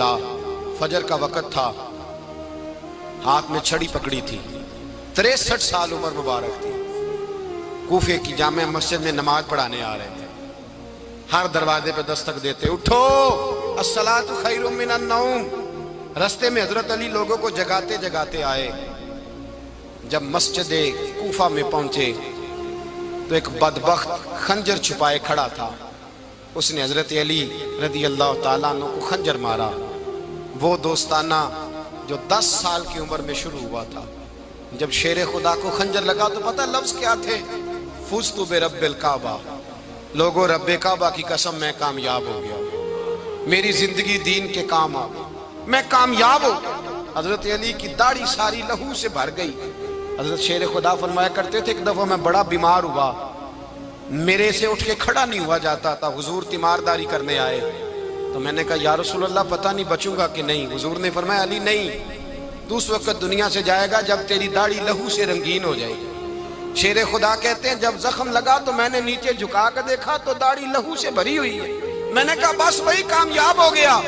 خدا، فجر کا وقت تھا، ہاتھ میں چھڑی پکڑی تھی، 63 سال عمر مبارک تھی، کوفے کی جامع مسجد میں نماز پڑھانے آ رہے تھے۔ ہر دروازے پہ دستک دیتے، اٹھو الصلاۃ خیر من النوم۔ رستے میں حضرت علی لوگوں کو جگاتے جگاتے آئے۔ جب مسجد کوفہ میں پہنچے تو ایک بدبخت خنجر چھپائے کھڑا تھا، اس نے حضرت علی رضی اللہ تعالیٰ عنہ کو خنجر مارا۔ وہ دوستانہ جو 10 سال کی عمر میں شروع ہوا تھا، جب شیر خدا کو خنجر لگا تو پتہ لفظ کیا تھے؟ فزت برب الکعبہ، لوگوں رب کعبہ کی قسم میں کامیاب ہو گیا، میری زندگی دین کے کام آ گئی، میں کامیاب ہو گیا۔ حضرت علی کی داڑھی ساری لہو سے بھر گئی۔ حضرت شیر خدا فرمایا کرتے تھے ایک دفعہ میں بڑا بیمار ہوا، میرے سے اٹھ کے کھڑا نہیں ہوا جاتا تھا، حضور تیمارداری کرنے آئے تو میں نے کہا یا رسول اللہ پتہ نہیں بچوں گا کہ نہیں۔ حضور نے فرمایا علی نہیں، تو اس وقت دنیا سے جائے گا جب تیری داڑھی لہو سے رنگین ہو جائے گی۔ شیر خدا کہتے ہیں جب زخم لگا تو میں نے نیچے جھکا کر دیکھا تو داڑھی لہو سے بھری ہوئی ہے، میں نے کہا بس وہی کامیاب ہو گیا۔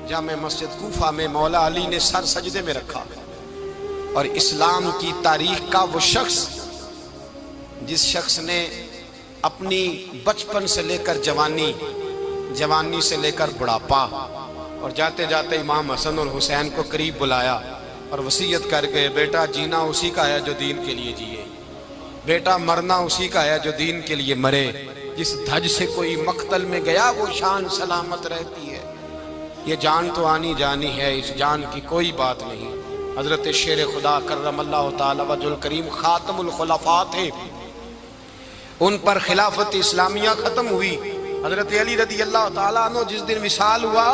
جامع مسجد کوفہ میں مولا علی نے سر سجدے میں رکھا، اور اسلام کی تاریخ کا وہ شخص جس شخص نے اپنی بچپن سے لے کر جوانی، جوانی سے لے کر بڑھاپا، اور جاتے جاتے امام حسن اور حسین کو قریب بلایا اور وصیت کر گئے بیٹا جینا اسی کا ہے جو دین کے لیے جیے، بیٹا مرنا اسی کا ہے جو دین کے لیے مرے، جس دھج سے کوئی مقتل میں گیا وہ شان سلامت رہتی ہے، یہ جان تو آنی جانی ہے، اس جان کی کوئی بات نہیں۔ حضرت شیر خدا کرم اللہ تعالی وجہ الکریم خاتم الخلفاء تھے، ان پر خلافت اسلامیہ ختم ہوئی۔ حضرت علی رضی اللہ تعالیٰ عنہ جس دن وصال ہوا،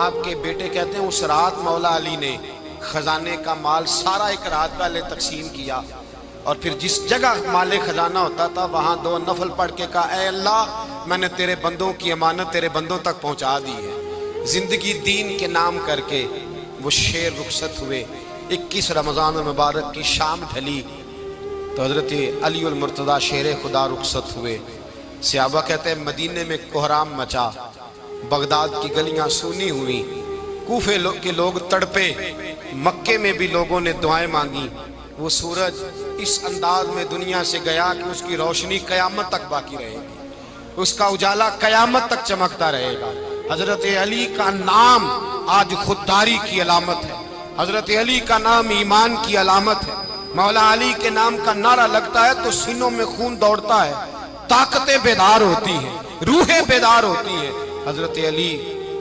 آپ کے بیٹے کہتے ہیں اس رات مولا علی نے خزانے کا مال سارا ایک رات پہلے تقسیم کیا، اور پھر جس جگہ مال خزانہ ہوتا تھا وہاں 2 نفل پڑھ کے کہا اے اللہ میں نے تیرے بندوں کی امانت تیرے بندوں تک پہنچا دی ہے۔ زندگی دین کے نام کر کے وہ شیر رخصت ہوئے۔ 21 رمضان المبارک کی شام ڈھلی تو حضرت علی المرتضیٰ شیر خدا رخصت ہوئے۔ صحابہ کہتے ہیں مدینے میں کوہرام مچا، بغداد کی گلیاں سونی ہوئی، کوفے کے لوگ تڑپے، مکے میں بھی لوگوں نے دعائیں مانگی۔ وہ سورج اس انداز میں دنیا سے گیا کہ اس کی روشنی قیامت تک باقی رہے گی، اس کا اجالا قیامت تک چمکتا رہے گا۔ حضرت علی کا نام آج خودداری کی علامت ہے، حضرت علی کا نام ایمان کی علامت ہے۔ مولا علی کے نام کا نعرہ لگتا ہے تو سینوں میں خون دوڑتا ہے، طاقتیں بیدار ہوتی ہیں، روحیں بیدار ہوتی ہیں۔ حضرت علی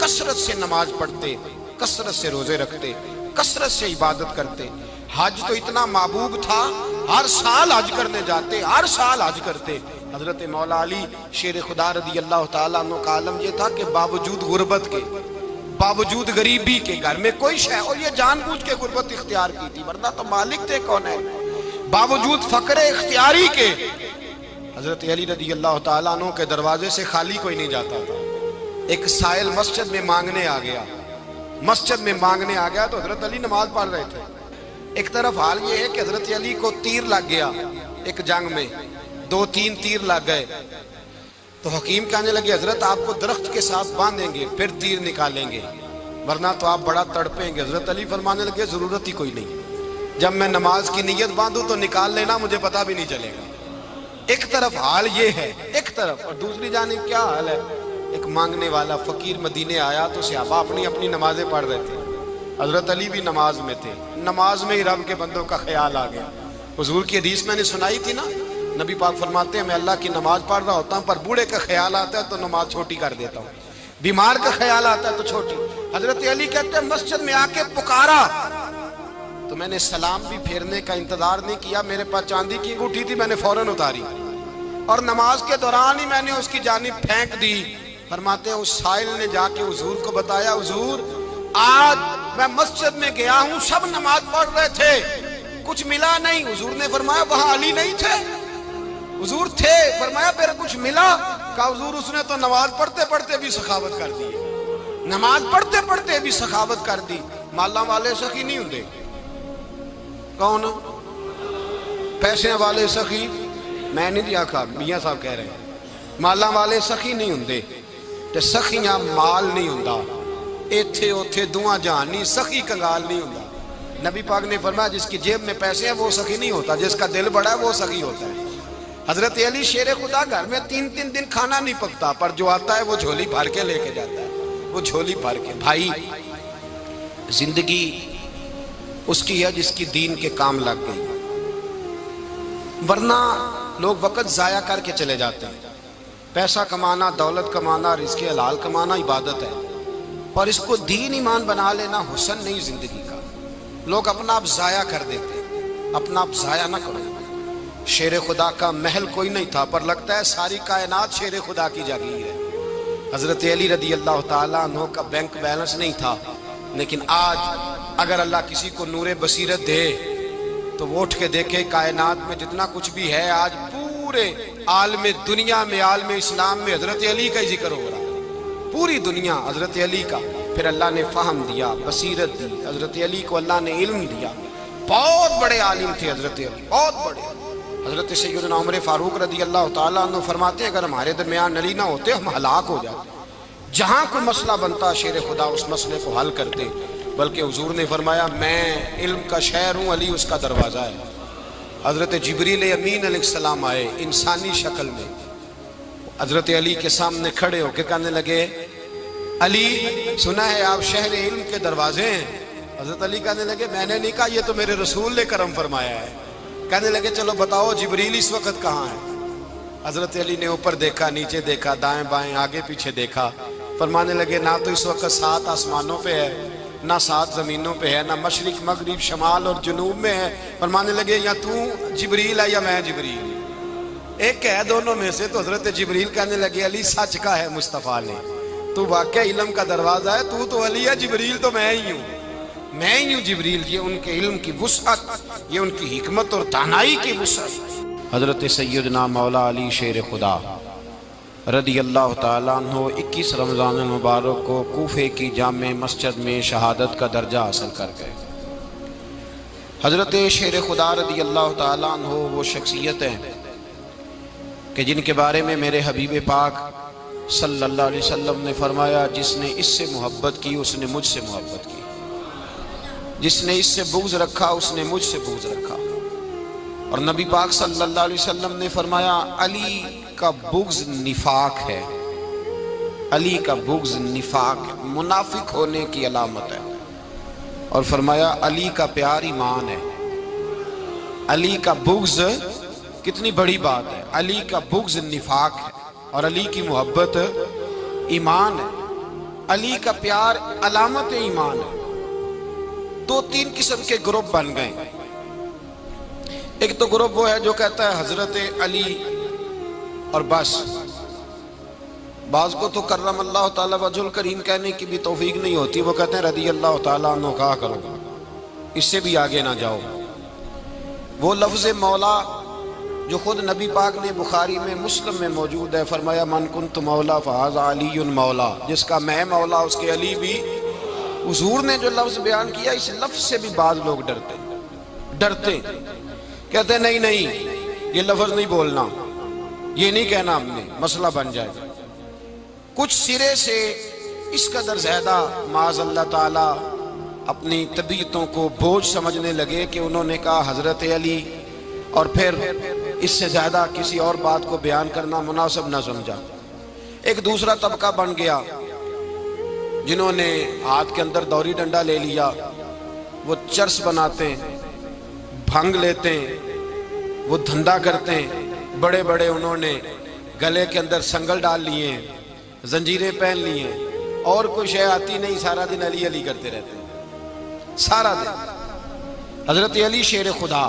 کثرت سے نماز پڑھتے، کثرت سے روزے رکھتے، کثرت سے عبادت کرتے۔ حج تو اتنا محبوب تھا، ہر سال حج کرنے جاتے، ہر سال حج کرتے۔ حضرت مولا علی شیر خدا رضی اللہ تعالیٰ عنہ کا عالم یہ تھا کہ باوجود غربت کے، باوجود غریبی کے، گھر میں کوئی شے، اور یہ جان بوجھ کے غربت اختیار کی تھی ورنہ تو مالک تھے کون ہے، باوجود فقر اختیاری کے حضرت علی رضی اللہ تعالیٰ عنہ کے دروازے سے خالی کوئی نہیں جاتا تھا۔ ایک سائل مسجد میں مانگنے آ گیا، مسجد میں مانگنے آ گیا تو حضرت علی نماز پڑھ رہے تھے۔ ایک طرف حال یہ ہے کہ حضرت علی کو تیر لگ گیا، ایک جنگ میں 2-3 تیر لگ گئے تو حکیم کہنے لگے حضرت آپ کو درخت کے ساتھ باندھیں گے پھر تیر نکالیں گے ورنہ تو آپ بڑا تڑپیں گے۔ حضرت علی فرمانے لگے ضرورت ہی کوئی نہیں، جب میں نماز کی نیت باندھوں تو نکال لینا، مجھے پتہ بھی نہیں چلے گا۔ ایک طرف حال یہ ہے، ایک طرف، اور دوسری جانب کیا حال ہے؟ ایک مانگنے والا فقیر مدینے آیا تو صحابہ اپنی اپنی نمازیں پڑھ رہے تھے، حضرت علی بھی نماز میں تھے، نماز میں ہی رب کے بندوں کا خیال آ گیا۔ حضور کی حدیث میں نے سنائی تھی نا، نبی پاک فرماتے ہیں میں اللہ کی نماز پڑھ رہا ہوتا ہوں پر بوڑھے کا خیال آتا ہے تو نماز چھوٹی کر دیتا ہوں، بیمار کا خیال آتا ہے تو چھوٹی۔ حضرت علی کہتے ہیں مسجد میں آ کے پکارا تو میں نے سلام بھی پھیرنے کا انتظار نہیں کیا، میرے پاس چاندی کی انگوٹھی تھی، میں نے فوراً اتاری اور نماز کے دوران ہی میں نے اس کی جانب پھینک دی۔ فرماتے ہیں اس سائل نے جا کے حضور کو بتایا حضور آج میں مسجد میں گیا ہوں، سب نماز پڑھ رہے تھے، کچھ ملا نہیں۔ حضور نے فرمایا وہاں علی نہیں تھے؟ حضور تھے۔ فرمایا پھر کچھ ملا؟ کہا حضور اس نے تو نماز پڑھتے پڑھتے بھی سخاوت کر دی، نماز پڑھتے پڑھتے بھی سخاوت کر دی۔ مالاں والے سخی نہیں ہوندے، کون؟ پیسے والے سخی میں نہیں دیا کھا، میاں صاحب کہہ رہے ہیں مالاں والے سخی نہیں ہوندے، تے سخیاں مال نہیں ہوندا، ایتھے اوتھے دعا جہان نہیں، سخی کنگال نہیں ہوتا۔ نبی پاک نے فرمایا جس کی جیب میں پیسے ہیں وہ سخی نہیں ہوتا، جس کا دل بڑا ہے وہ سخی ہوتا ہے۔ حضرت علی شیر خدا گھر میں 3 دن کھانا نہیں پکتا، پر جو آتا ہے وہ جھولی بھر کے لے کے جاتا ہے، وہ جھولی بھر کے۔ بھائی زندگی اس کی ہے جس کی دین کے کام لگ گئی، ورنہ لوگ وقت ضائع کر کے چلے جاتے ہیں۔ پیسہ کمانا، دولت کمانا، رزق حلال کمانا عبادت ہے، پر اس کو دین ایمان بنا لینا حسن نہیں زندگی کا۔ لوگ اپنا آپ ضائع کر دیتے ہیں، اپنا آپ ضائع نہ کرو۔ شیر خدا کا محل کوئی نہیں تھا، پر لگتا ہے ساری کائنات شیر خدا کی جاگیر ہے۔ حضرت علی رضی اللہ تعالیٰ عنہ کا بینک بیلنس نہیں تھا، لیکن آج اگر اللہ کسی کو نور بصیرت دے تو وہ اٹھ کے دیکھے کائنات میں جتنا کچھ بھی ہے، آج پورے عالم دنیا میں، عالم اسلام میں حضرت علی کا ہی ذکر ہو رہا ہے، پوری دنیا حضرت علی کا۔ پھر اللہ نے فہم دیا، بصیرت دی، حضرت علی کو اللہ نے علم دیا۔ بہت بڑے عالم تھے حضرت علی، بہت بڑے۔ حضرت سیدنا عمر فاروق رضی اللہ تعالیٰ عنہ فرماتے ہیں اگر ہمارے درمیان علی نہ ہوتے ہم ہلاک ہو جاتے، جہاں کوئی مسئلہ بنتا شیر خدا اس مسئلے کو حل کرتے۔ بلکہ حضور نے فرمایا میں علم کا شہر ہوں، علی اس کا دروازہ ہے۔ حضرت جبریل امین علیہ السلام آئے انسانی شکل میں، حضرت علی کے سامنے کھڑے ہو کے کہنے لگے علی سنا ہے آپ شہر علم کے دروازے ہیں۔ حضرت علی کہنے لگے میں نے نہیں کہا، یہ تو میرے رسول نے کرم فرمایا ہے۔ کہنے لگے چلو بتاؤ جبریل اس وقت کہاں ہے؟ حضرت علی نے اوپر دیکھا، نیچے دیکھا، دائیں بائیں آگے پیچھے دیکھا، فرمانے لگے نہ تو اس وقت 7 آسمانوں پہ ہے، نہ 7 زمینوں پہ ہے، نہ مشرق مغرب شمال اور جنوب میں ہے۔ فرمانے لگے یا تو جبریل ہے یا میں جبریل، ایک ہے دونوں میں سے۔ تو حضرت جبریل کہنے لگے علی سچ کا ہے مصطفیٰ نے، تو واقع علم کا دروازہ ہے، تو علی ہے، جبریل تو میں ہی ہوں، میں ہی ہوں جبریل۔ یہ ان کے علم کی وسعت، یہ ان کی حکمت اور دانائی کی وسعت۔ حضرت سیدنا مولا علی شیر خدا رضی اللہ تعالیٰ عنہ 21 رمضان المبارک کو کوفے کی جامع مسجد میں شہادت کا درجہ حاصل کر گئے۔ حضرت شیر خدا رضی اللہ تعالیٰ عنہ وہ شخصیت ہیں کہ جن کے بارے میں میرے حبیب پاک صلی اللہ علیہ وسلم نے فرمایا جس نے اس سے محبت کی اس نے مجھ سے محبت کی، جس نے اس سے بغض رکھا اس نے مجھ سے بغض رکھا۔ اور نبی پاک صلی اللہ علیہ وسلم نے فرمایا علی کا بغض نفاق ہے، علی کا بغض نفاق ہے، منافق ہونے کی علامت ہے۔ اور فرمایا علی کا پیار ایمان ہے، علی کا بغض کتنی بڑی بات ہے، علی کا بغض نفاق ہے اور علی کی محبت ایمان ہے، علی کا پیار علامت ایمان ہے۔ 2-3 قسم کے گروپ بن گئے۔ ایک تو گروپ وہ ہے جو کہتا ہے حضرت علی اور بس، بعض کو تو کرم اللہ تعالیٰ وجہ الکریم کہنے کی بھی توفیق نہیں ہوتی، وہ کہتے ہیں رضی اللہ تعالیٰ عنہ کہا کرو، اس سے بھی آگے نہ جاؤ۔ وہ لفظ مولا جو خود نبی پاک نے بخاری میں مسلم میں موجود ہے، فرمایا من کنت مولا فہذا علی مولا، جس کا میں مولا اس کے علی بھی۔ حضور نے جو لفظ بیان کیا اس لفظ سے بھی بعض لوگ ڈرتے کہتے ہیں نہیں یہ لفظ نہیں بولنا، یہ نہیں کہنا ہم نے، مسئلہ بن جائے گا۔ کچھ سرے سے اس قدر زیادہ معاذ اللہ تعالی اپنی طبیعتوں کو بوجھ سمجھنے لگے کہ انہوں نے کہا حضرت علی، اور پھر اس سے زیادہ کسی اور بات کو بیان کرنا مناسب نہ سمجھا۔ ایک دوسرا طبقہ بن گیا جنہوں نے ہاتھ کے اندر دوری ڈنڈا لے لیا، وہ چرس بناتے ہیں، بھنگ لیتے ہیں، وہ دھندا کرتے ہیں، بڑے بڑے انہوں نے گلے کے اندر سنگل ڈال لیے ہیں، زنجیریں پہن لی ہیں، اور کوئی شے آتی نہیں، سارا دن علی علی کرتے رہتے ہیں سارا دن۔ حضرت علی شیر خدا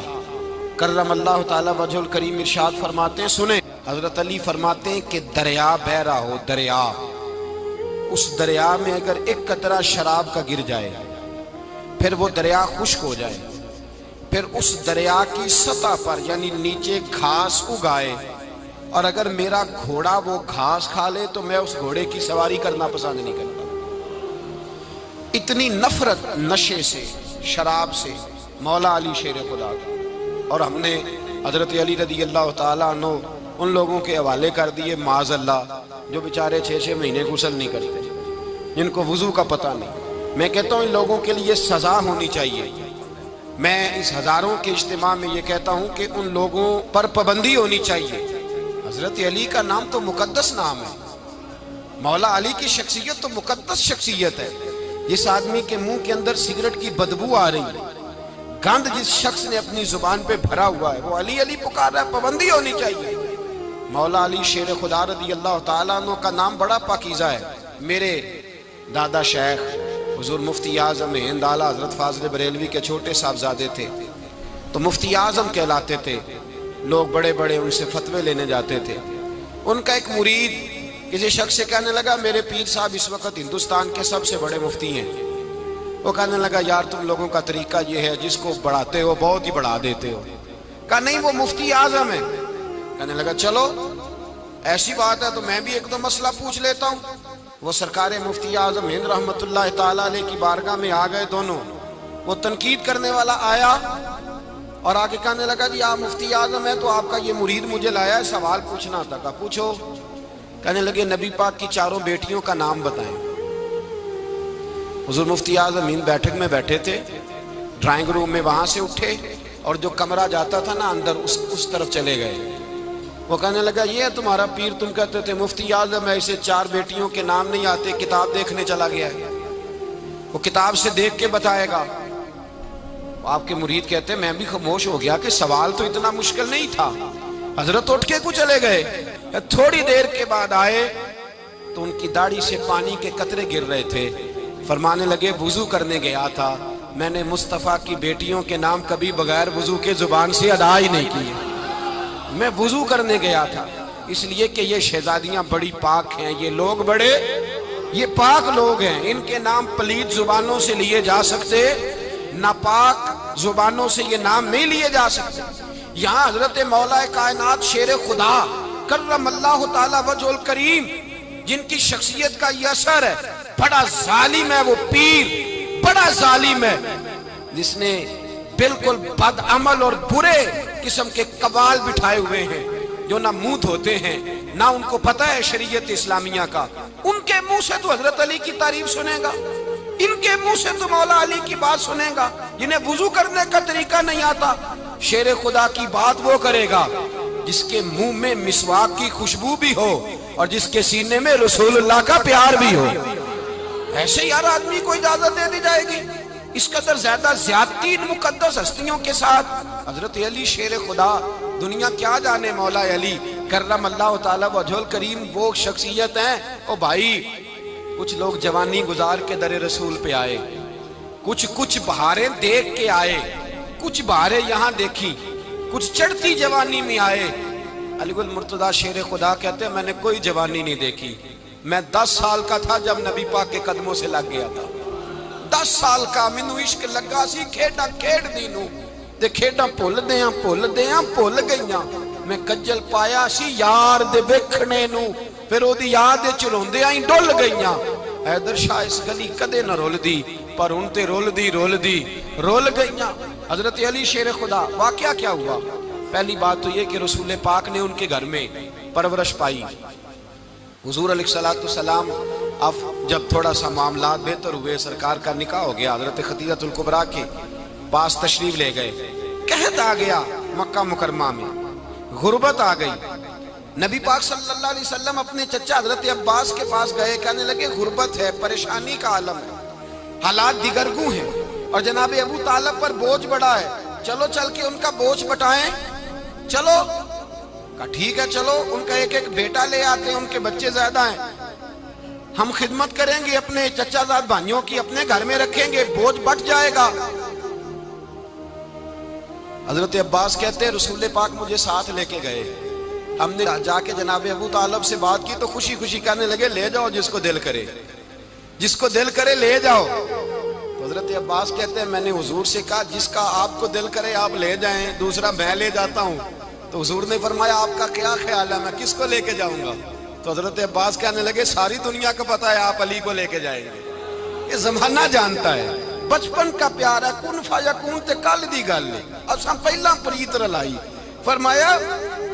کرم اللہ تعالی وجہ الکریم ارشاد فرماتے ہیں، سنیں حضرت علی فرماتے ہیں کہ دریا بہ رہا ہو، دریا، اس دریا میں اگر ایک قطرہ شراب کا گر جائے پھر وہ دریا خشک ہو جائے، پھر اس دریا کی سطح پر یعنی نیچے گھاس اگائے، اور اگر میرا گھوڑا وہ گھاس کھا لے تو میں اس گھوڑے کی سواری کرنا پسند نہیں کرتا۔ اتنی نفرت نشے سے، شراب سے مولا علی شیر خدا کا۔ اور ہم نے حضرت علی رضی اللہ تعالیٰ عنہ ان لوگوں کے حوالے کر دیے معاذ اللہ جو بیچارے 6 مہینے غسل نہیں کرتے، جن کو وضو کا پتہ نہیں. میں کہتا ہوں ان لوگوں کے لیے سزا ہونی چاہیے. میں اس ہزاروں کے اجتماع میں یہ کہتا ہوں کہ ان لوگوں پر پابندی ہونی چاہیے. حضرت علی کا نام تو مقدس نام ہے. مولا علی کی شخصیت تو مقدس شخصیت ہے. جس آدمی کے منہ کے اندر سگریٹ کی بدبو آ رہی ہے، گند جس شخص نے اپنی زبان پہ بھرا ہوا ہے، وہ علی علی پکار رہا ہے. پابندی ہونی چاہیے. مولا علی شیر خدا رضی اللہ تعالیٰ عنہ کا نام بڑا پاکیزہ ہے. میرے دادا شیخ حضور مفتی اعظم ہند اعلیٰ حضرت فاضل بریلوی کے چھوٹے صاحبزادے تھے، تو مفتی اعظم کہلاتے تھے. لوگ بڑے بڑے ان سے فتوے لینے جاتے تھے. ان کا ایک مرید کسی شخص سے کہنے لگا میرے پیر صاحب اس وقت ہندوستان کے سب سے بڑے مفتی ہیں. وہ کہنے لگا یار تم لوگوں کا طریقہ یہ ہے، جس کو بڑھاتے ہو بہت ہی بڑھا دیتے ہو. کہا نہیں وہ مفتی اعظم ہے. کہنے لگا چلو ایسی بات ہے تو میں بھی ایک دو مسئلہ پوچھ لیتا ہوں. وہ سرکار مفتی اعظم ہند رحمت اللہ تعالیٰ علیہ کی بارگاہ میں آ گئے دونوں. وہ تنقید کرنے والا آیا اور آگے کہنے لگا جی آپ مفتی اعظم ہے تو آپ کا یہ مرید مجھے لایا ہے، سوال پوچھنا تھا. کہا پوچھو. کہنے لگے نبی پاک کی چاروں بیٹیوں کا نام بتائیں. حضور مفتی اعظم ہند بیٹھک میں بیٹھے تھے، ڈرائنگ روم میں وہاں سے اٹھے اور جو کمرہ جاتا تھا نا اندر اس طرف چلے گئے. وہ کہنے لگا یہ ہے تمہارا پیر، تم کہتے تھے مفتی اعظم ہے، اسے چار بیٹیوں کے نام نہیں آتے، کتاب دیکھنے چلا گیا ہے، وہ کتاب سے دیکھ کے بتائے گا. آپ کے مرید کہتے ہیں میں بھی خاموش ہو گیا کہ سوال تو اتنا مشکل نہیں تھا. حضرت اٹھ کے کچھ چلے گئے. تھوڑی دیر کے بعد آئے تو ان کی داڑھی سے پانی کے قطرے گر رہے تھے. فرمانے لگے وضو کرنے گیا تھا، میں نے مصطفیٰ کی بیٹیوں کے نام کبھی بغیر وضو کے زبان سے ادا ہی نہیں کیے. میں وضو کرنے گیا تھا اس لیے کہ یہ شہزادیاں بڑی پاک ہیں، یہ لوگ بڑے یہ پاک لوگ ہیں، ان کے نام پلید زبانوں سے لیے جا سکتے، ناپاک زبانوں سے یہ نام نہیں لیے جا سکتے. یہاں حضرت مولا کائنات شیر خدا کرم اللہ تعالی وجہ الکریم جن کی شخصیت کا یہ اثر ہے، بڑا ظالم ہے وہ پیر، بڑا ظالم ہے جس نے بالکل بد عمل اور برے قسم کے قوال بٹھائے ہوئے ہیں، جو نہ منہ دھوتے ہیں نہ ان کو پتہ ہے شریعت اسلامیہ کا. ان کے منہ سے تو حضرت علی کی تعریف سنے گا، ان کے منہ سے تو مولا علی کی بات سنے گا. جنہیں وضو کرنے کا طریقہ نہیں آتا، شیر خدا کی بات وہ کرے گا جس کے منہ میں مسواک کی خوشبو بھی ہو اور جس کے سینے میں رسول اللہ کا پیار بھی ہو. ایسے یار آدمی کو اجازت دے دی جائے گی؟ اس قدر زیادہ زیادتی ان مقدس ہستیوں کے ساتھ. حضرت علی شیر خدا، دنیا کیا جانے مولا علی کرم اللہ تعالی وجہ الکریم وہ شخصیت ہیں. او بھائی کچھ لوگ جوانی گزار کے در رسول پہ آئے، کچھ بہاریں دیکھ کے آئے، کچھ بہاریں یہاں دیکھی، کچھ چڑھتی جوانی میں آئے. علی گل مرتضیٰ شیر خدا کہتے ہیں میں نے کوئی جوانی نہیں دیکھی. میں 10 سال کا تھا جب نبی پاک کے قدموں سے لگ گیا تھا. 10 سال کا مینوں عشق لگا سی، کھیڈاں کھیڈ دی نوں تے کھیڈاں بھول گئیاں. میں کجل پایا سی یار دے ویکھنے نوں، پھر او دی یاد وچ روندیاں ہی ڈل گئیاں. حیدر شاہ اس گلی کدے نہ رول دی، پر ہن تے رول گئیاں. حضرت علی شیر خدا، واقعہ کیا ہوا؟ پہلی بات تو یہ کہ رسول پاک نے ان کے گھر میں پرورش پائی. حضور علیہ الصلوۃ والسلام اب جب تھوڑا سا معاملات بہتر ہوئے، سرکار کا نکاح ہو گیا، حضرت خدیجہ الکبریٰ کے پاس تشریف لے گئے. قحط آ گیا مکہ مکرمہ میں، غربت آ گئی. نبی پاک صلی اللہ علیہ وسلم اپنے چچا حضرت عباس کے پاس گئے، کہنے لگے غربت ہے، پریشانی کا عالم ہے، حالات دیگرگوں ہیں اور جناب ابو طالب پر بوجھ بڑا ہے، چلو چل کے ان کا بوجھ بٹائیں. چلو کہا ٹھیک ہے چلو، ان کا ایک بیٹا لے آتے ہیں، ان کے بچے زیادہ ہیں، ہم خدمت کریں گے اپنے چچا زاد بھائیوں کی، اپنے گھر میں رکھیں گے، بوجھ بٹ جائے گا. حضرت عباس کہتے ہیں رسول پاک مجھے ساتھ لے کے گئے. ہم نے جا کے جناب ابو طالب سے بات کی تو خوشی خوشی کہنے لگے لے جاؤ جس کو دل کرے لے جاؤ. تو حضرت عباس کہتے ہیں میں نے حضور سے کہا جس کا آپ کو دل کرے آپ لے جائیں، دوسرا میں لے جاتا ہوں. تو حضور نے فرمایا آپ کا کیا خیال ہے، میں کس کو لے کے جاؤں گا؟ تو حضرت عباس کہنے لگے ساری دنیا کو پتا ہے آپ علی کو لے کے جائیں گے، یہ زمانہ جانتا ہے، بچپن کا پیار ہے، کن فیکون تے کل دی گل ہے. اب سب پہلا پریت رلائی. فرمایا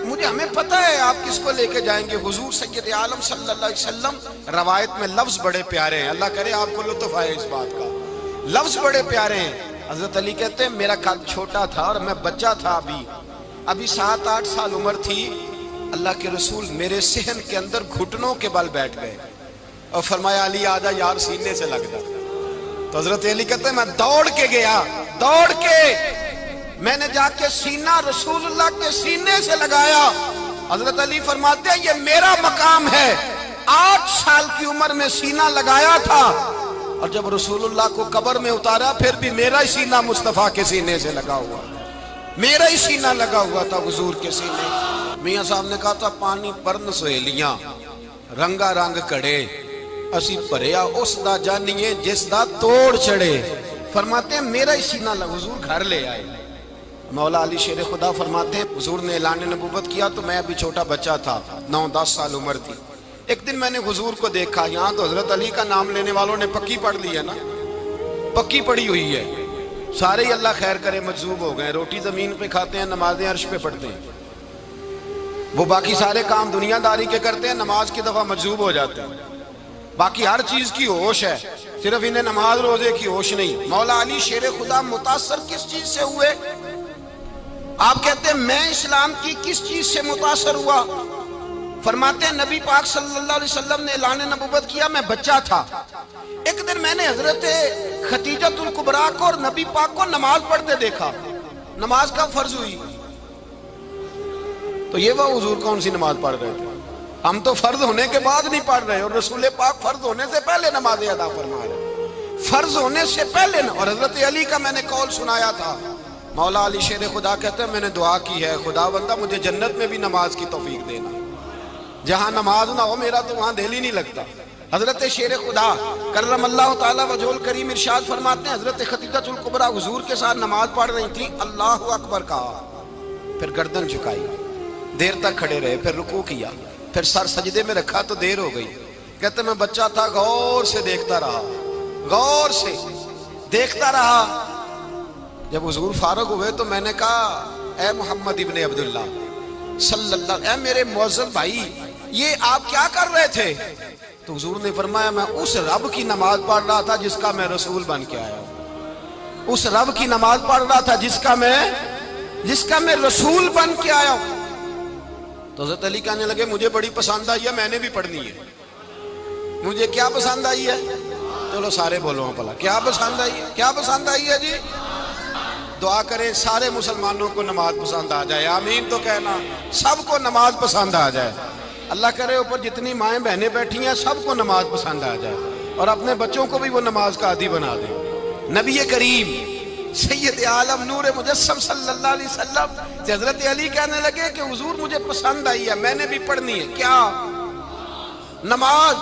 مجھے ہمیں پتہ ہے آپ کس کو لے کے جائیں گے. حضور سید عالم صلی اللہ علیہ وسلم. روایت میں لفظ بڑے پیارے ہیں, اللہ کرے آپ کو لطف آئے اس بات کا. لفظ بڑے پیارے ہیں. حضرت علی کہتے ہیں میرا قد چھوٹا تھا اور میں بچہ تھا, ابھی 7-8 سال عمر تھی. اللہ کے رسول میرے صحن کے اندر گھٹنوں کے بل بیٹھ گئے اور فرمایا علی آجا یار سینے سے لگ جا. تو حضرت علی کہتے ہیں میں دوڑ کے گیا, دوڑ کے میں نے جا کے سینہ رسول اللہ کے سینے سے لگایا. حضرت علی فرماتے ہیں یہ میرا مقام ہے. 8 سال کی عمر میں سینہ لگایا تھا اور جب رسول اللہ کو قبر میں اتارا پھر بھی میرا ہی سینہ مصطفیٰ کے سینے سے لگا ہوا, میرا ہی سینہ لگا ہوا تھا حضور کے سینے. میاں صاحب نے کہا تھا پانی پرن سہیلیاں رنگا رنگ کڑے اسی پریا اس دا جانیے جس دا توڑ چڑھے. فرماتے ہیں میرا ہی سینہ لگا. حضور گھر لے آئے. مولا علی شیر خدا فرماتے ہیں حضور نے اعلان نبوت کیا تو میں ابھی چھوٹا بچہ تھا, 9-10 سال عمر تھی. ایک دن میں نے حضور کو دیکھا. یہاں تو حضرت علی کا نام لینے والوں نے پکی پڑھ لی ہے نا, پکی پڑھی ہوئی ہے. سارے ہی اللہ خیر کرے مجذوب ہو گئے. روٹی زمین پہ کھاتے ہیں, نمازیں عرش پہ پڑھتے ہیں. وہ باقی سارے کام دنیا داری کے کرتے ہیں, نماز کی دفعہ مجذوب ہو جاتے ہیں. باقی ہر چیز کی ہوش ہے, صرف انہیں نماز روزے کی ہوش نہیں. مولا علی شیر خدا متاثر کس چیز سے ہوئے؟ آپ کہتے ہیں میں اسلام کی کس چیز سے متاثر ہوا؟ فرماتے ہیں نبی پاک صلی اللہ علیہ وسلم نے اعلان نبوت کیا, میں بچہ تھا. ایک دن میں نے حضرت خدیجۃ الکبریٰ کو اور نبی پاک کو نماز پڑھتے دیکھا. نماز کب فرض ہوئی؟ تو یہ وہ حضور کون سی نماز پڑھ رہے تھے؟ ہم تو فرض ہونے کے بعد نہیں پڑھ رہے, اور رسول پاک فرض ہونے سے پہلے نماز ادا فرما رہے, فرض ہونے سے پہلے. اور حضرت علی کا میں نے قول سنایا تھا. مولا علی شیر خدا کہتے ہیں میں نے دعا کی ہے خدا بندہ مجھے جنت میں بھی نماز کی توفیق دینا, جہاں نماز نہ ہو میرا تو وہاں دل ہی نہیں لگتا. حضرت شیر خدا کرم اللہ تعالیٰ وجہ الکریم ارشاد فرماتے ہیں حضرت خدیجۃ الکبریٰ حضور کے ساتھ نماز پڑھ رہی تھی. اللہ اکبر کہا, پھر گردن جھکائی, دیر تک کھڑے رہے, پھر رکوع کیا, پھر سر سجدے میں رکھا تو دیر ہو گئی. کہتے میں بچہ تھا, غور سے دیکھتا رہا, غور سے دیکھتا رہا. جب حضور فارغ ہوئے تو میں نے کہا اے محمد ابن عبداللہ صلی اللہ, اے میرے معزز بھائی یہ آپ کیا کر رہے تھے؟ تو حضور نے فرمایا میں اس رب کی نماز پڑھ رہا تھا جس کا میں رسول بن کے آیا ہوں. اس رب کی نماز پڑھ رہا تھا جس کا میں رسول بن کے آیا ہوں. تو حضرت علی کہنے لگے مجھے بڑی پسند آئی ہے, میں نے بھی پڑھنی ہے. مجھے کیا پسند آئی ہے؟ چلو سارے بولو پلا, کیا پسند آئی ہے؟ کیا پسند آئی ہے جی؟ دعا کریں سارے مسلمانوں کو نماز پسند آ جائے. آمین تو کہنا, سب کو نماز پسند آ جائے. اللہ کرے اوپر جتنی مائیں بہنیں بیٹھی ہیں سب کو نماز پسند آ جائے, اور اپنے بچوں کو بھی وہ نماز کا عادی بنا دیں. نبی کریم سید عالم نور مجسم صلی اللہ علیہ وسلم سے حضرت علی کہنے لگے کہ حضور مجھے پسند آئی ہے, میں نے بھی پڑھنی ہے. کیا؟ نماز.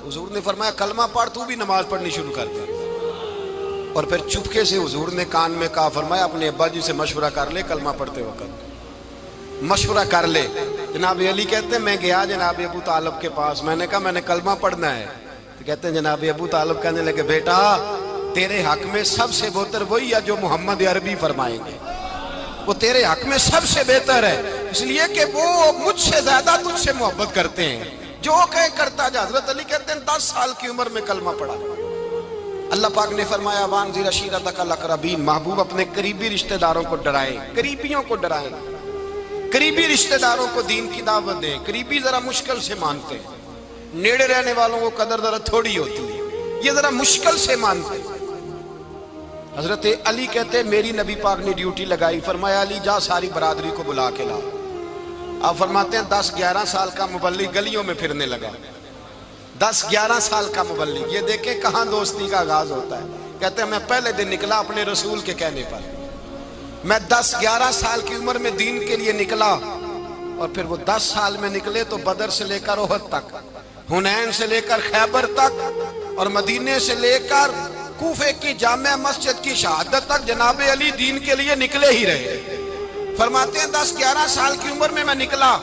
حضور نے فرمایا کلمہ پڑھ, تو بھی نماز پڑھنی شروع کر دے. اور پھر چپکے سے حضور نے کان میں کہا, فرمایا اپنے ابا جی سے مشورہ کر لے کلمہ پڑھتے وقت, مشورہ کر لے. جناب علی کہتے ہیں میں گیا جناب ابو طالب کے پاس, میں نے کہا میں نے کلمہ پڑھنا ہے. تو کہتے ہیں جناب ابو طالب کہنے لگے بیٹا تیرے حق میں سب سے بہتر وہی ہے جو محمد عربی فرمائیں گے, وہ تیرے حق میں سب سے بہتر ہے, اس لیے کہ وہ مجھ سے زیادہ تجھ سے محبت کرتے ہیں, جو کہے کرتا جا. حضرت علی کہتے ہیں 10 سال کی عمر میں کلمہ پڑھا. اللہ پاک نے فرمایا وانذر عشیرتک الاقربین, محبوب اپنے قریبی رشتہ داروں کو ڈرائیں, قریبیوں کو ڈرائیں, قریبی رشتہ داروں کو دین کی دعوت دیں. قریبی ذرا مشکل سے مانتے ہیں, نیڑے رہنے والوں کو قدر ذرا تھوڑی ہوتی ہے, یہ ذرا مشکل سے مانتے ہیں. حضرت علی کہتے ہیں میری نبی پاک نے ڈیوٹی لگائی, فرمایا علی جا ساری برادری کو بلا کے لا. آپ فرماتے ہیں 10-11 سال کا مبلغ گلیوں میں پھرنے لگا, 10-11 سال کا مبلغ. یہ دیکھیں کہاں دوستی کا آغاز ہوتا ہے. کہتے ہیں میں پہلے دن نکلا اپنے رسول کے کہنے پر, میں 10-11 سال کی عمر میں دین کے لیے نکلا, اور پھر وہ 10 سال میں نکلے تو بدر سے لے کر احد تک, حنین سے لے کر خیبر تک, اور مدینے سے لے کر کوفے کی جامع مسجد کی شہادت تک جناب علی دین کے لیے نکلے ہی رہے. فرماتے ہیں 10-11 سال کی عمر میں نکلا.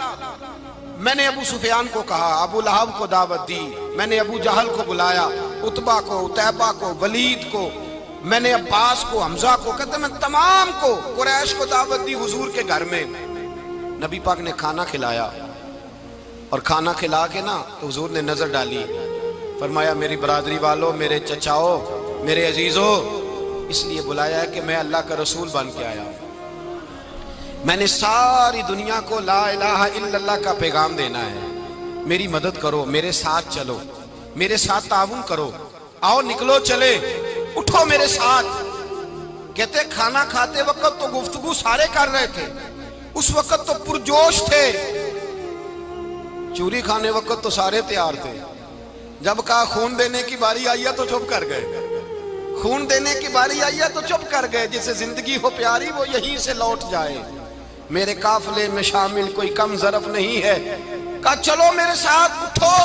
میں نے ابو سفیان کو کہا, ابو لہب کو دعوت دی, میں نے ابو جہل کو بلایا, عتبہ کو, عتیبہ کو, ولید کو, میں نے عباس کو, حمزہ کو, کہتے میں تمام کو قریش کو دعوت دی حضور کے گھر میں. نبی پاک نے کھانا کھلایا، اور کھانا کھلا کے نا تو حضور نے نظر ڈالی، فرمایا میری برادری والوں، میرے چچاؤ، میرے عزیزوں، اس لیے بلایا ہے کہ میں اللہ کا رسول بن کے آیا ہوں، میں نے ساری دنیا کو لا الہ الا اللہ کا پیغام دینا ہے، میری مدد کرو، میرے ساتھ چلو، میرے ساتھ تعاون کرو، آؤ نکلو چلے، اٹھو میرے ساتھ۔ کہتے کھانا کھاتے وقت تو گفتگو سارے کر رہے تھے، اس وقت تو پرجوش تھے، چوری کھانے وقت تو سارے تیار تھے، جب کہا خون دینے کی باری آئی ہے تو چپ کر گئے، خون دینے کی باری آئی ہے تو چپ کر گئے، جسے زندگی ہو پیاری وہ یہیں سے لوٹ جائے، میرے قافلے میں شامل کوئی کم ظرف نہیں ہے، کہا چلو میرے ساتھ اٹھو۔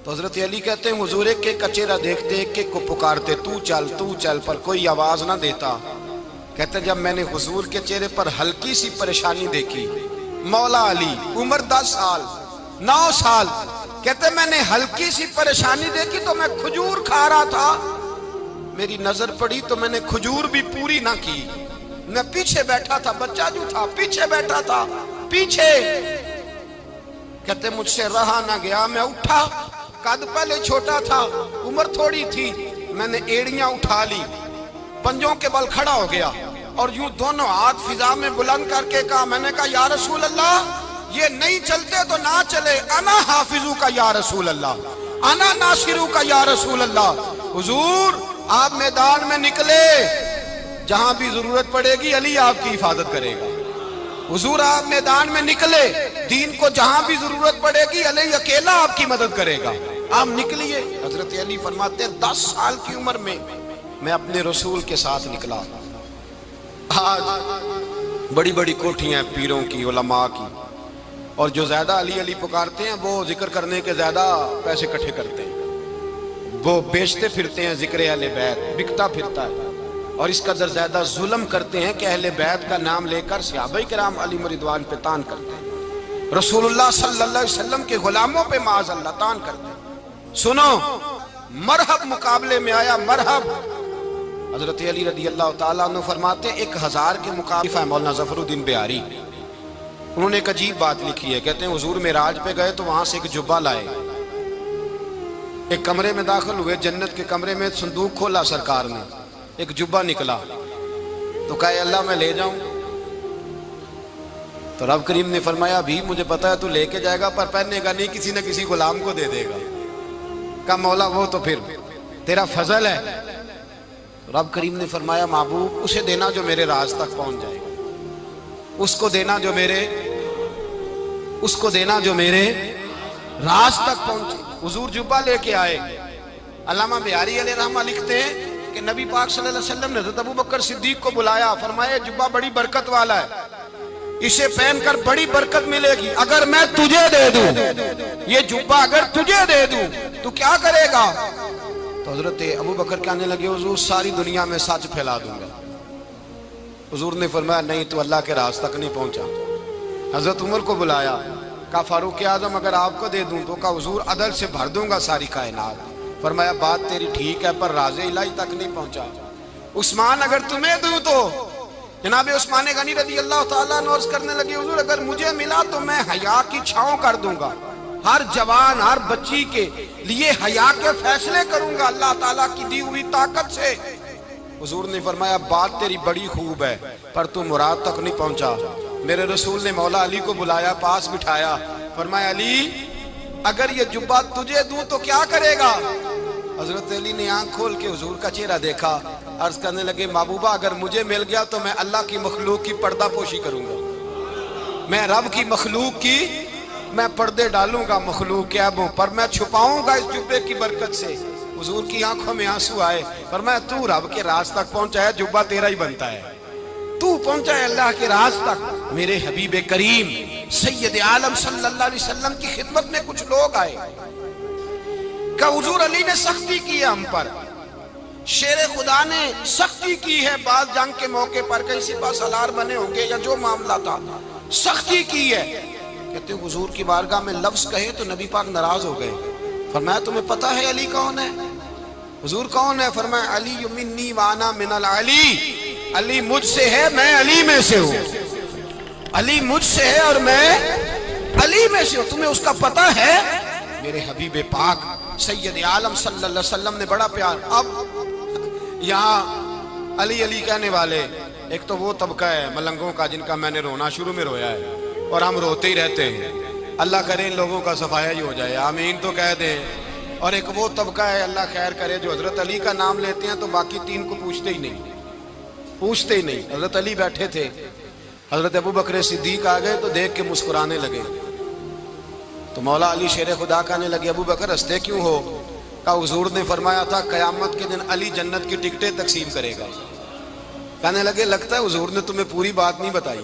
تو حضرت علی کہتے ہیں حضور ایک ایک کا چہرہ دیکھتے ایک ایک کو پکارتے، تو چل، پر کوئی آواز نہ دیتا۔ کہتے جب میں نے حضور کے چہرے پر ہلکی سی پریشانی دیکھی، مولا علی عمر 10 سال 9 سال، کہتے میں نے ہلکی سی پریشانی دیکھی تو میں کھجور کھا رہا تھا، میری نظر پڑی تو میں نے کھجور بھی پوری نہ کی، میں پیچھے بیٹھا تھا، بچہ جو تھا پیچھے بیٹھا تھا، پیچھے۔ کہتے مجھ سے رہا نہ گیا، میں اٹھا، قد پہلے چھوٹا تھا، عمر تھوڑی تھی، میں نے ایڑیاں اٹھا لی، پنجوں کے بل کھڑا ہو گیا، اور یوں دونوں ہاتھ فضا میں بلند کر کے کہا، میں نے کہا یا رسول اللہ یہ نہیں چلتے تو نہ چلے، انا حافظو کا یا رسول اللہ، انا ناصرو کا یا رسول اللہ۔ حضور آپ میدان میں نکلے، جہاں بھی ضرورت پڑے گی علی آپ کی حفاظت کرے گا، حضور آپ میدان میں نکلے، دین کو جہاں بھی ضرورت پڑے گی علی اکیلا آپ کی مدد کرے گا، آپ نکلیے۔ حضرت علی فرماتے ہیں 10 سال کی عمر میں میں اپنے رسول کے ساتھ نکلا۔ آج بڑی بڑی کوٹھیاں پیروں کی، علماء کی، اور جو زیادہ علی علی پکارتے ہیں وہ ذکر کرنے کے زیادہ پیسے اکٹھے کرتے ہیں، وہ بیچتے پھرتے ہیں ذکر اہل بیت، بکتا پھرتا ہے، اور اس قدر زیادہ ظلم کرتے ہیں کہ اہل بیت کا نام لے کر صحابہ کرام علی رضوان پہ تان کرتے ہیں، رسول اللہ صلی اللہ علیہ وسلم کے غلاموں پہ معاذ اللہ تان کرتے ہیں۔ سنو، مرحب مقابلے میں آیا، مرحب۔ حضرت علی رضی اللہ تعالیٰ عنہ فرماتے 1000 کے مقابلہ ہے مولانا ظفر الدین بہاری، انہوں نے ایک عجیب بات لکھی ہے، کہتے ہیں حضور معراج پہ گئے تو وہاں سے ایک جبہ لائے، ایک کمرے میں داخل ہوئے، جنت کے کمرے میں صندوق کھولا سرکار نے، ایک جبہ نکلا، تو کہا اے اللہ میں لے جاؤں؟ تو رب کریم نے فرمایا ابھی مجھے پتا ہے تو لے کے جائے گا پر پہننے گا نہیں، کسی نہ کسی غلام کو دے دے گا۔ کہا مولا وہ تو پھر تیرا فضل ہے۔ رب کریم نے فرمایا محبوب اسے دینا جو میرے راز تک پہنچ جائے، اس کو دینا جو میرے راز تک پہنچے۔ حضور جبہ لے کے آئے، علامہ بہاری علیہ رحمہ لکھتے ہیں کہ نبی پاک صلی اللہ علیہ وسلم نے حضرت ابوبکر صدیق کو بلایا، فرمایا جبہ بڑی برکت والا ہے، اسے پہن کر بڑی برکت ملے گی، اگر میں تجھے دے دوں، یہ جبہ اگر تجھے دے دوں تو کیا کرے گا؟ تو حضرت ابوبکر کہنے لگے حضور ساری دنیا میں سچ پھیلا دوں گا۔ حضور نے فرمایا نہیں تو اللہ کے راز تک نہیں پہنچا۔ حضرت عمر کو بلایا، کہا فاروق اعظم اگر آپ کو دے دوں تو کہا حضور عدل سے بھر دوں گا ساری کائنات۔ فرمایا بات تیری ٹھیک ہے پر راز الہی تک نہیں پہنچا۔ عثمان اگر تمہیں دوں تو جناب عثمان غنی رضی اللہ تعالیٰ عنہ عرض کرنے لگے حضور اگر مجھے ملا تو میں حیا کی چھاؤں کر دوں گا، ہر جوان ہر بچی کے لیے حیا کے فیصلے کروں گا اللہ تعالیٰ کی دی ہوئی طاقت سے۔ حضور نے فرمایا بات تیری بڑی خوب ہے پر تو مراد تک نہیں پہنچا۔ میرے رسول نے مولا علی کو بلایا، پاس بٹھایا، فرمایا علی اگر یہ جبہ تجھے دوں تو کیا کرے گا؟ حضرت علی نے آنکھ کھول کے حضور کا چہرہ دیکھا، عرض کرنے لگے محبوبہ اگر مجھے مل گیا تو میں اللہ کی مخلوق کی پردہ پوشی کروں گا، میں رب کی مخلوق کی میں پردے ڈالوں گا مخلوق کے عیبوں پر، میں چھپاؤں گا اس جبے کی برکت سے۔ حضور کی آنکھوں میں آنسو آئے، فرمایا تو رب کے راز تک پہنچا ہے، جبہ تیرا ہی بنتا ہے، تو پہنچا ہے اللہ کے راز تک۔ میرے حبیب کریم سید عالم صلی اللہ علیہ وسلم کی خدمت میں کچھ لوگ آئے کہ حضور علی نے سختی کی ہے ہم پر، شیر خدا نے سختی کی ہے، بعض جنگ کے موقع پر کہیں سپاہ سالار بنے ہوں گے یا جو معاملہ تھا سختی کی ہے۔ کہتے ہیں حضور کی بارگاہ میں لفظ کہے تو نبی پاک ناراض ہو گئے۔ فرمایا تمہیں پتا ہے علی کون ہے؟ حضور کون ہے؟ فرمایا علی منی وانا من العلی، علی مجھ سے ہے میں علی میں سے ہوں۔ علی مجھ سے ہے اور میں علی میں سے ہوں، تمہیں اس کا پتہ ہے؟ میرے حبیب پاک سید عالم صلی اللہ علیہ وسلم نے بڑا پیار. اب یہاں علی علی کہنے والے ایک تو وہ طبقہ ہے ملنگوں کا جن کا میں نے رونا شروع میں رویا ہے اور ہم روتے ہی رہتے ہیں. اللہ کرے ان لوگوں کا صفایا ہی ہو جائے، آمین تو کہہ دیں. اور ایک وہ طبقہ ہے اللہ خیر کرے جو حضرت علی کا نام لیتے ہیں تو باقی تین کو پوچھتے ہی نہیں. حضرت علی بیٹھے تھے، حضرت ابو بکر صدیق آ گئے تو دیکھ کے مسکرانے لگے. تو مولا علی شیر خدا کہنے لگے ابو بکر ہنستے کیوں ہو؟ کہا حضور نے فرمایا تھا قیامت کے دن علی جنت کی ٹکٹیں تقسیم کرے گا. کہنے لگے لگتا ہے حضور نے تمہیں پوری بات نہیں بتائی.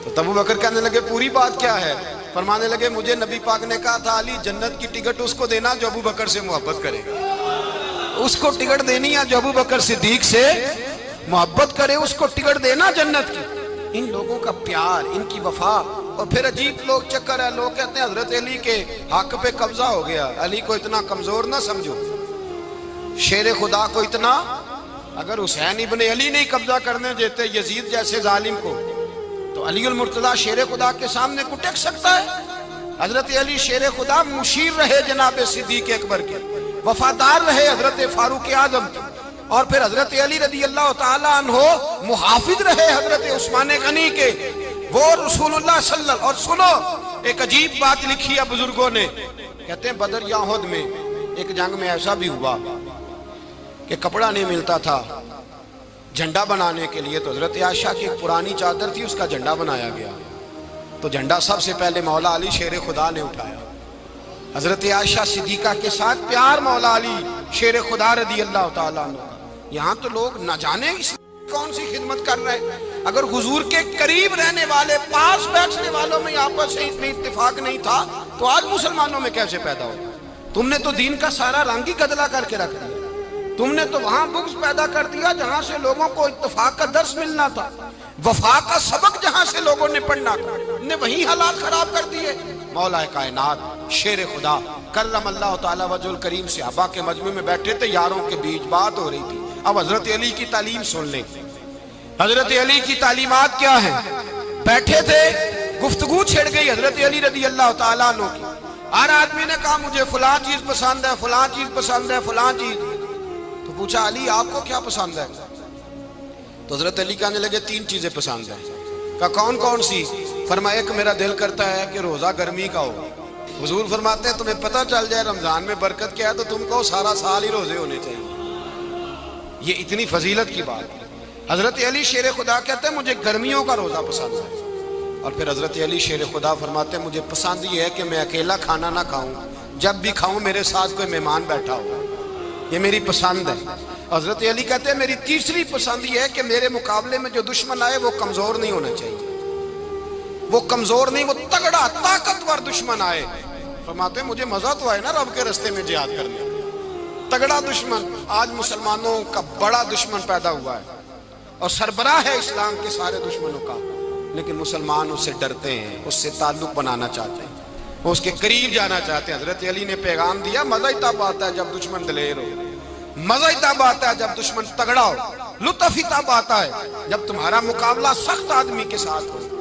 تو ابو بکر کہنے لگے پوری بات کیا ہے؟ فرمانے لگے مجھے نبی پاک نے کہا تھا علی جنت کی ٹکٹ اس کو دینا جو ابو بکر سے محبت کرے گا. اس کو ٹکٹ دینی ہے جو ابو بکر صدیق سے محبت کرے، اس کو ٹکٹ دینا جنت کی. ان لوگوں کا پیار، ان کی وفا. اور پھر عجیب لوگ چکر ہے، لوگ کہتے ہیں حضرت علی کے حق پہ قبضہ ہو گیا. علی کو اتنا کمزور نہ سمجھو، شیر خدا کو اتنا. اگر حسین ابن علی نہیں قبضہ کرنے دیتے یزید جیسے ظالم کو تو علی المرتضیٰ شیر خدا کے سامنے کو ٹک سکتا ہے؟ حضرت علی شیر خدا مشیر رہے جناب صدیق اکبر کے، وفادار رہے حضرت فاروق اعظم کے، اور پھر حضرت علی رضی اللہ تعالیٰ عنہ محافظ رہے حضرت عثمان غنی کے. وہ رسول اللہ صلی اللہ. اور سنو ایک عجیب بات لکھی ہے بزرگوں نے، کہتے ہیں بدر یا احد میں ایک جنگ میں ایسا بھی ہوا کہ کپڑا نہیں ملتا تھا جھنڈا بنانے کے لیے، تو حضرت عائشہ کی ایک پرانی چادر تھی، اس کا جھنڈا بنایا گیا. تو جھنڈا سب سے پہلے مولا علی شیر خدا نے اٹھایا. حضرت عائشہ صدیقہ کے ساتھ پیار مولا علی شیر خدا رضی اللہ تعالیٰ عنہ. یہاں تو لوگ نہ جانے کون سی خدمت کر رہے ہیں. اگر حضور کے قریب رہنے والے پاس بیٹھنے والوں میں آپس سے اتنی اتفاق نہیں تھا تو آج مسلمانوں میں کیسے پیدا ہو؟ تم نے تو دین کا سارا رنگ ہی گدلا کر کے رکھ دیا. تم نے تو وہاں بغض پیدا کر دیا جہاں سے لوگوں کو اتفاق کا درس ملنا تھا، وفا کا سبق جہاں سے لوگوں نے پڑھنا تھا، نے وہی حالات خراب کر دیے. مولا کائنات شیر خدا کرم اللہ تعالیٰ وجہ الکریم صحابہ کے مجمع میں بیٹھے تھے، یاروں کے بیچ بات ہو رہی تھی. اب حضرت علی کی تعلیم سن لیں، حضرت علی کی تعلیمات کیا ہیں. بیٹھے تھے، گفتگو چھڑ گئی حضرت علی رضی اللہ تعالیٰ عنہ کی. ہر آدمی نے کہا مجھے فلاں چیز پسند ہے، فلاں چیز پسند ہے، فلاں چیز. تو پوچھا علی آپ کو کیا پسند ہے؟ تو حضرت علی کہنے لگے تین چیزیں پسند ہیں. کہا کون کون سی؟ فرمایا ایک میرا دل کرتا ہے کہ روزہ گرمی کا ہو. حضور فرماتے ہیں تمہیں پتہ چل جائے رمضان میں برکت کیا ہے تو تم کو سارا سال ہی روزے ہونے چاہیے. یہ اتنی فضیلت کی بات. حضرت علی شیر خدا کہتے ہیں مجھے گرمیوں کا روزہ پسند ہے. اور پھر حضرت علی شیر خدا فرماتے ہیں مجھے پسند یہ ہے کہ میں اکیلا کھانا نہ کھاؤں، جب بھی کھاؤں میرے ساتھ کوئی مہمان بیٹھا ہو. یہ میری پسند ہے. حضرت علی کہتے ہیں میری تیسری پسند یہ ہے کہ میرے مقابلے میں جو دشمن آئے وہ کمزور نہیں ہونا چاہیے. وہ کمزور نہیں، وہ تگڑا طاقتور دشمن آئے. فرماتے ہیں مجھے مزہ تو آئے نا رب کے رستے میں جہاد کرنے. تگڑا دشمن. آج مسلمانوں کا بڑا دشمن پیدا ہوا ہے اور سربراہ ہے اسلام کے سارے دشمنوں کا، لیکن مسلمان اس سے ڈرتے ہیں، اس سے تعلق بنانا چاہتے ہیں، وہ اس کے قریب جانا چاہتے ہیں. حضرت علی نے پیغام دیا مزہ ہی تب آتا ہے جب دشمن دلیر ہو، مزہ ہی تب آتا ہے جب دشمن تگڑا ہو، لطف ہی تب آتا ہے جب تمہارا مقابلہ سخت آدمی کے ساتھ ہو.